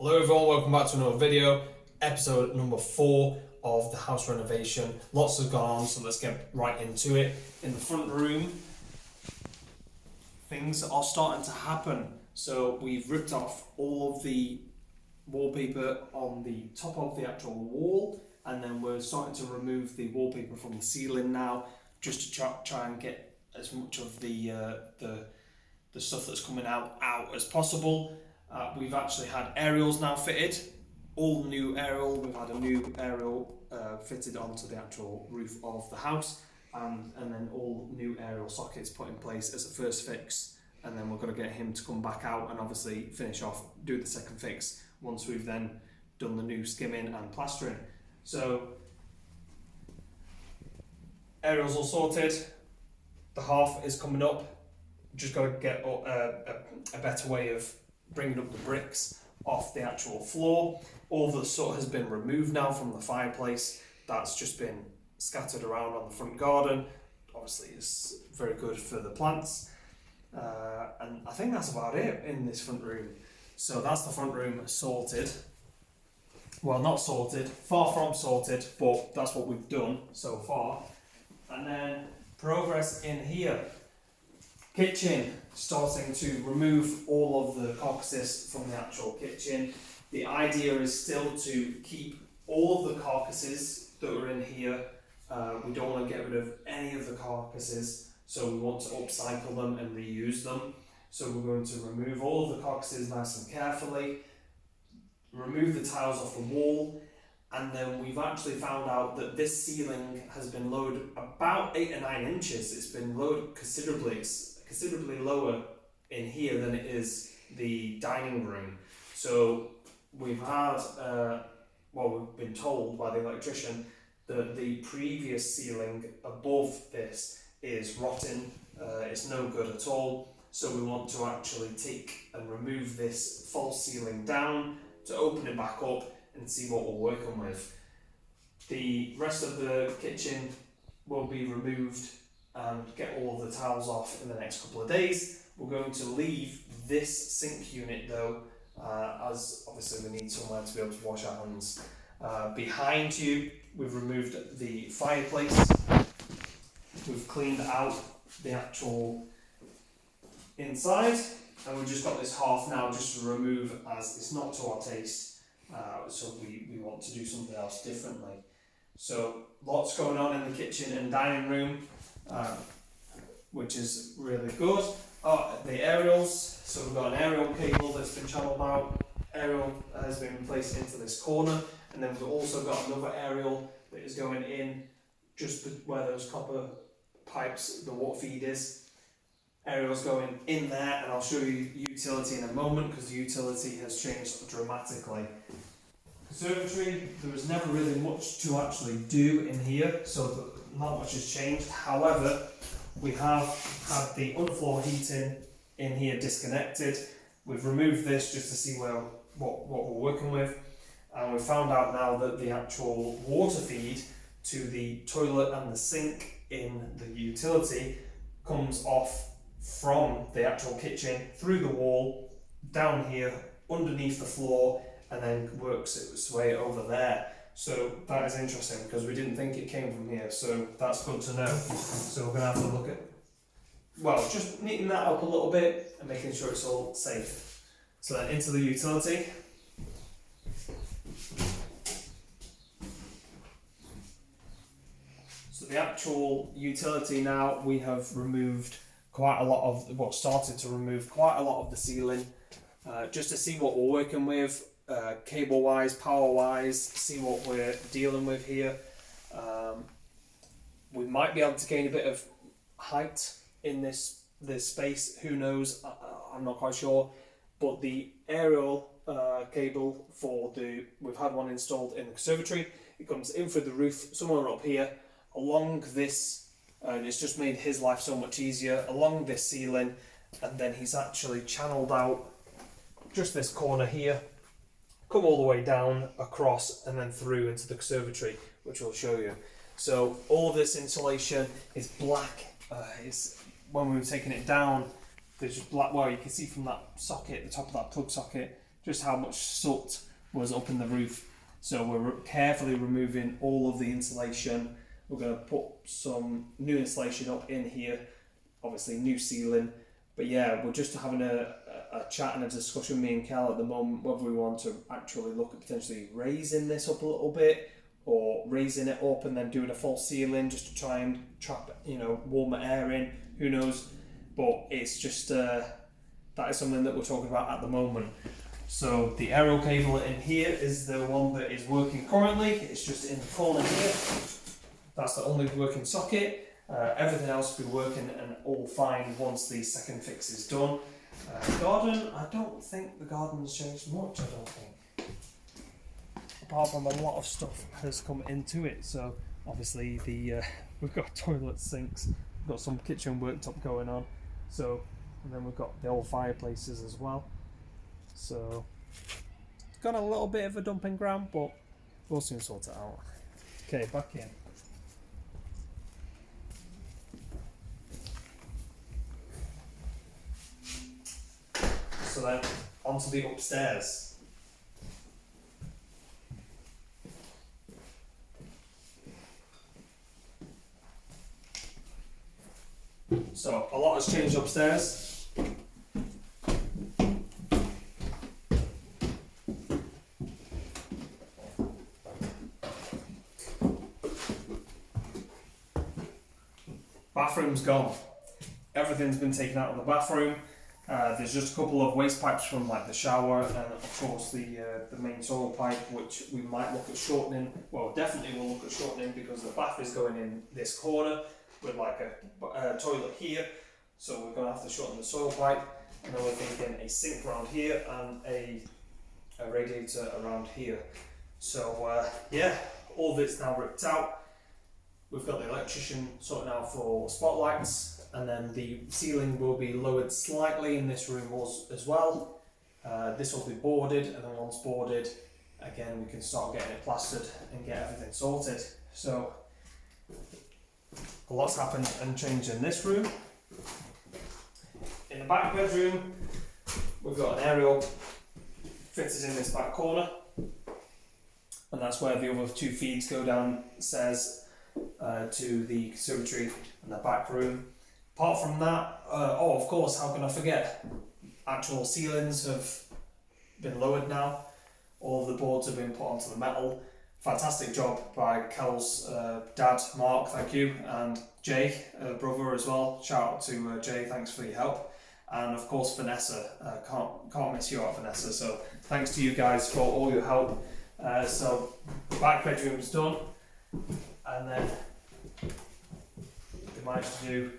Hello everyone, welcome back to another video, episode number 4 of the house renovation. Lots has gone on, so let's get right into it. In the front room, things are starting to happen. So we've ripped off all of the wallpaper on the top of the actual wall, and then we're starting to remove the wallpaper from the ceiling now, just to try and get as much of the stuff that's coming out as possible. We've actually had aerials now fitted, all new aerial. We've had a new aerial fitted onto the actual roof of the house, and then all new aerial sockets put in place as a first fix, and then we're going to get him to come back out and obviously finish off, do the second fix once we've then done the new skimming and plastering. So aerial's all sorted, the half is coming up, just got to get a better way of bringing up the bricks off the actual floor. All the soot has been removed now from the fireplace. That's just been scattered around on the front garden. Obviously it's very good for the plants. And I think that's about it in this front room. So that's the front room sorted. Well, not sorted, far from sorted, but that's what we've done so far. And then progress in here. Kitchen, starting to remove all of the carcasses from the actual kitchen. The idea is still to keep all of the carcasses that are in here. We don't want to get rid of any of the carcasses, so we want to upcycle them and reuse them. So we're going to remove all of the carcasses nice and carefully, remove the tiles off the wall, and then we've actually found out that this ceiling has been lowered about 8 or 9 inches. It's been lowered considerably lower in here than it is the dining room. So we've had, we've been told by the electrician that the previous ceiling above this is rotten, it's no good at all. So we want to actually take and remove this false ceiling down to open it back up and see what we're working with. The rest of the kitchen will be removed and get all of the tiles off in the next couple of days. We're going to leave this sink unit though, as obviously we need somewhere to be able to wash our hands. Behind you, we've removed the fireplace. We've cleaned out the actual inside, and we've just got this half now just to remove, as it's not to our taste. So we want to do something else differently. So lots going on in the kitchen and dining room, which is really good. The aerials, so we've got an aerial cable that's been channeled out. Aerial has been placed into this corner, and then we've also got another aerial that is going in just where those copper pipes, the water feed is. Aerial's going in there, and I'll show you utility in a moment because the utility has changed dramatically. Conservatory, there was never really much to actually do in here, so not much has changed. However, we have had the underfloor heating in here disconnected. We've removed this just to see what we're working with, and we've found out now that the actual water feed to the toilet and the sink in the utility comes off from the actual kitchen through the wall down here underneath the floor, and then works its way over there. So that is interesting because we didn't think it came from here, so that's good to know. So we're going to have to look at, just neatening that up a little bit and making sure it's all safe. So then into the utility. So the actual utility now, we have removed quite a lot of, started to remove quite a lot of the ceiling, just to see what we're working with. Cable wise, power wise, see what we're dealing with here. We might be able to gain a bit of height in this space, who knows, I'm not quite sure. But the aerial cable we've had one installed in the conservatory. It comes in through the roof, somewhere up here, along this, and it's just made his life so much easier, along this ceiling, and then he's actually channeled out just this corner here, come all the way down, across, and then through into the conservatory, which we'll show you. So all of this insulation is black. When we were taking it down, there's just black. Well, you can see from that socket, the top of that plug socket, just how much soot was up in the roof. So we're carefully removing all of the insulation. We're going to put some new insulation up in here, obviously new ceiling. But yeah, we're just having a chat and a discussion, me and Cal, at the moment, whether we want to actually look at potentially raising this up a little bit, or raising it up and then doing a false ceiling just to try and trap, warmer air in. Who knows? But it's just that is something that we're talking about at the moment. So the aerial cable in here is the one that is working currently. It's just in the corner here. That's the only working socket. Everything else will be working and all fine once the second fix is done. Garden, I don't think the garden's changed much, I don't think. Apart from a lot of stuff has come into it. So obviously we've got toilet sinks, we've got some kitchen worktop going on. So, and then we've got the old fireplaces as well. So it's got a little bit of a dumping ground, but we'll soon sort it out. Okay, back in. So then onto the upstairs. So a lot has changed upstairs. Bathroom's gone. Everything's been taken out of the bathroom. There's just a couple of waste pipes from like the shower, and of course the main soil pipe, which we might look at shortening. Well, definitely we'll look at shortening because the bath is going in this corner with like a toilet here, so we're going to have to shorten the soil pipe. And then we're thinking a sink around here and a radiator around here. So yeah, all of it's now ripped out. We've got the electrician sorting out for spotlights, and then the ceiling will be lowered slightly in this room as well. This will be boarded, and then once boarded, again we can start getting it plastered and get everything sorted. So a lot's happened and changed in this room. In the back bedroom, we've got an aerial fitted in this back corner, and that's where the other two feeds go downstairs to the conservatory and the back room. Apart from that, of course, how can I forget? Actual ceilings have been lowered now. All of the boards have been put onto the metal. Fantastic job by Cal's dad, Mark, thank you, and Jay, brother as well. Shout out to Jay, thanks for your help. And of course Vanessa, can't miss you out, Vanessa. So thanks to you guys for all your help. So the back bedroom is done, and then we managed to do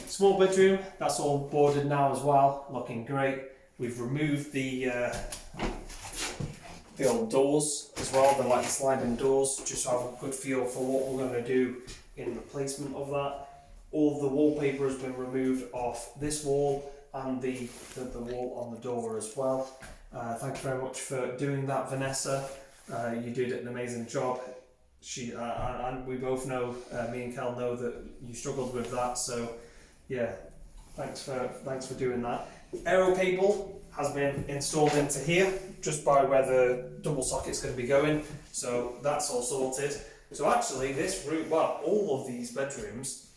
small bedroom. That's all boarded now as well, looking great. We've removed the old doors as well, the like sliding doors, just to have a good feel for what we're going to do in replacement of that. All of the wallpaper has been removed off this wall and the wall on the door as well. Thank you very much for doing that, Vanessa. You did an amazing job. And we both know, me and Cal know that you struggled with that. So yeah, thanks for doing that. Aerial cable has been installed into here, just by where the double socket's going to be going. So that's all sorted. So actually, this room, well, all of these bedrooms,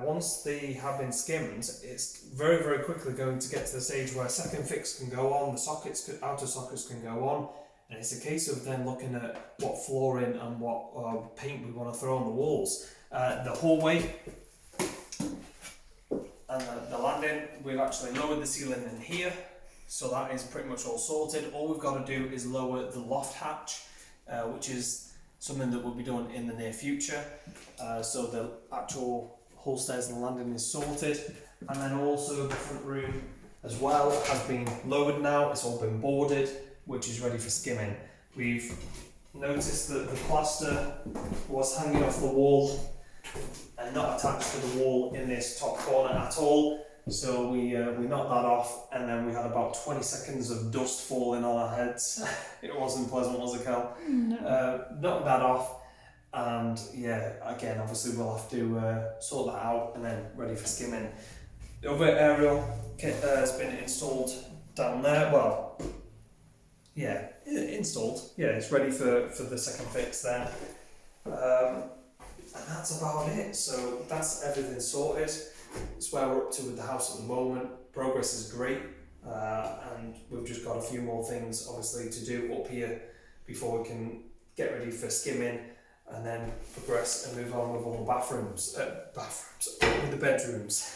once they have been skimmed, it's very, very quickly going to get to the stage where second fix can go on, the outer sockets can go on, and it's a case of then looking at what flooring and what paint we want to throw on the walls. The hallway and the landing, we've actually lowered the ceiling in here, so that is pretty much all sorted. All we've got to do is lower the loft hatch, which is something that will be done in the near future. So the actual whole stairs and landing is sorted, and then also the front room as well has been lowered now. It's all been boarded, which is ready for skimming. We've noticed that the plaster was hanging off the wall and not attached to the wall in this top corner at all. So we knocked that off, and then we had about 20 seconds of dust falling on our heads. It wasn't pleasant, was it, Cal? No. Knocked that off, and yeah, again, obviously we'll have to sort that out and then ready for skimming. The other aerial kit has been installed down there. Well, yeah, installed. Yeah, it's ready for the second fix there. And that's about it. So that's everything sorted. It's where we're up to with the house at the moment. Progress is great, and we've just got a few more things obviously to do up here before we can get ready for skimming and then progress and move on with all the bathrooms, with the bedrooms.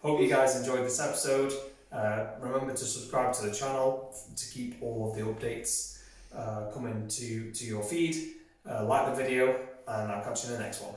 Hope you guys enjoyed this episode. Remember to subscribe to the channel to keep all of the updates coming to your feed. Like the video, and I'll catch you in the next one.